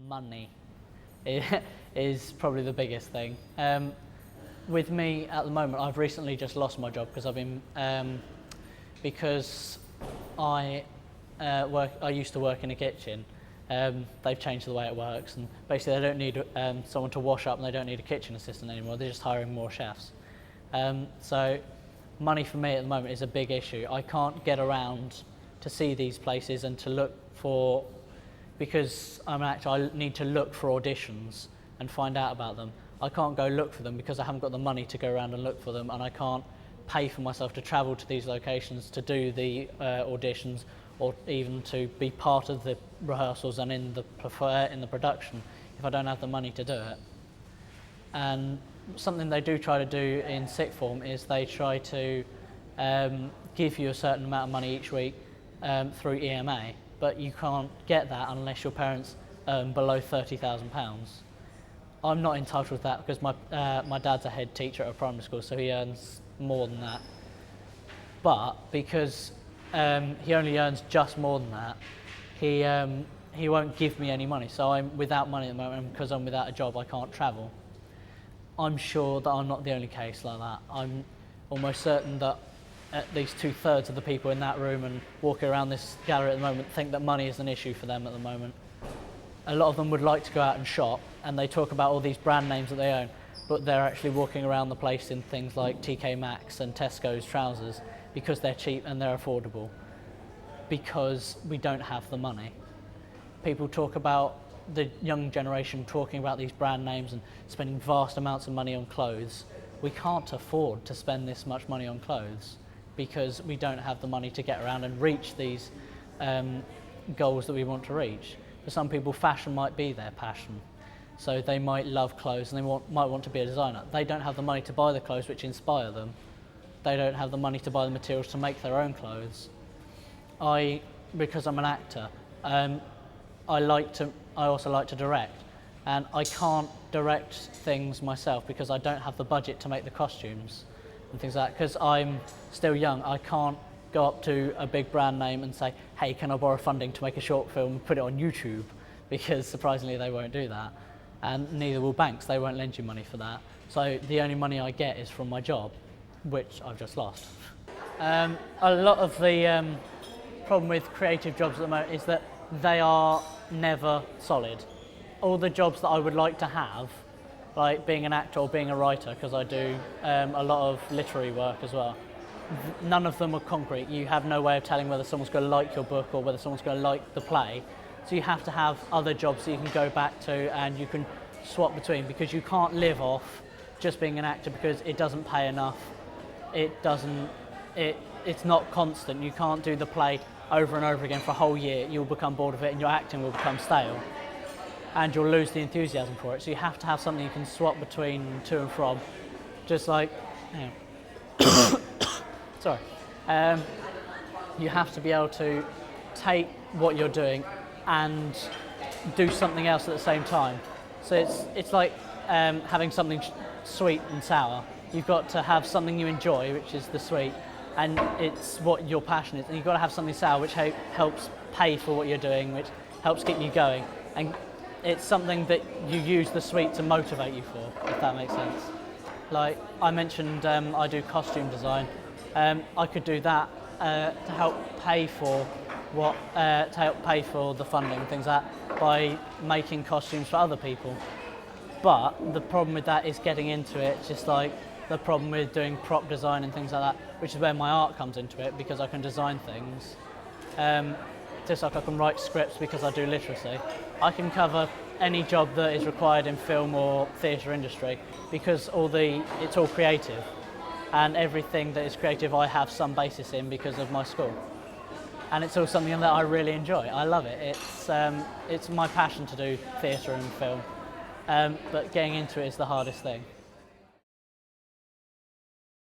Money is probably the biggest thing. With me at the moment, I've recently just lost my job because because I used to work in a kitchen. They've changed the way it works, and basically they don't need someone to wash up, and they don't need a kitchen assistant anymore. They're just hiring more chefs. So money for me at the moment is a big issue. I can't get around to see these places and to look for, because I'm an actor, I need to look for auditions and find out about them. I can't go look for them because I haven't got the money to go around and look for them, and I can't pay for myself to travel to these locations to do the auditions, or even to be part of the rehearsals and in the production if I don't have the money to do it. And something they do try to do in sixth form is they try to give you a certain amount of money each week through EMA, but you can't get that unless your parents earn below £30,000. I'm not entitled to that because my dad's a head teacher at a primary school, so he earns more than that. But because he only earns just more than that, he won't give me any money. So I'm without money at the moment, and because I'm without a job, I can't travel. I'm sure that I'm not the only case like that. I'm almost certain that at least 2/3 of the people in that room and walking around this gallery at the moment think that money is an issue for them at the moment. A lot of them would like to go out and shop, and they talk about all these brand names that they own, but they're actually walking around the place in things like TK Maxx and Tesco's trousers because they're cheap and they're affordable, because we don't have the money. People talk about the young generation talking about these brand names and spending vast amounts of money on clothes. We can't afford to spend this much money on clothes because we don't have the money to get around and reach these goals that we want to reach. For some people, fashion might be their passion. So they might love clothes and they might want to be a designer. They don't have the money to buy the clothes which inspire them. They don't have the money to buy the materials to make their own clothes. Because I'm an actor, I also like to direct, and I can't direct things myself because I don't have the budget to make the costumes and things like that. Because I'm still young, I can't go up to a big brand name and say, hey, can I borrow funding to make a short film and put it on YouTube? Because surprisingly they won't do that. And neither will banks, they won't lend you money for that. So the only money I get is from my job, which I've just lost. A lot of the problem with creative jobs at the moment is that they are never solid. All the jobs that I would like to have, like being an actor or being a writer, because I do a lot of literary work as well, none of them are concrete. You have no way of telling whether someone's going to like your book or whether someone's going to like the play. So you have to have other jobs that you can go back to and you can swap between, because you can't live off just being an actor because it doesn't pay enough. It's not constant. You can't do the play over and over again for a whole year. You'll become bored of it and your acting will become stale and you'll lose the enthusiasm for it. So you have to have something you can swap between to and from, just like, sorry. You have to be able to take what you're doing and do something else at the same time. So it's like having something sweet and sour. You've got to have something you enjoy, which is the sweet, and it's what your passion is. And you've got to have something sour, which helps pay for what you're doing, which helps keep you going. And it's something that you use the sweet to motivate you for, if that makes sense. Like I mentioned, I do costume design. I could do that to help pay for the funding and things like that by making costumes for other people. But the problem with that is getting into it, just like the problem with doing prop design and things like that, which is where my art comes into it, because I can design things. Just like I can write scripts because I do literacy. I can cover any job that is required in film or theatre industry because it's all creative. And everything that is creative I have some basis in because of my school. And it's all something that I really enjoy. I love it. It's my passion to do theatre and film. But getting into it is the hardest thing.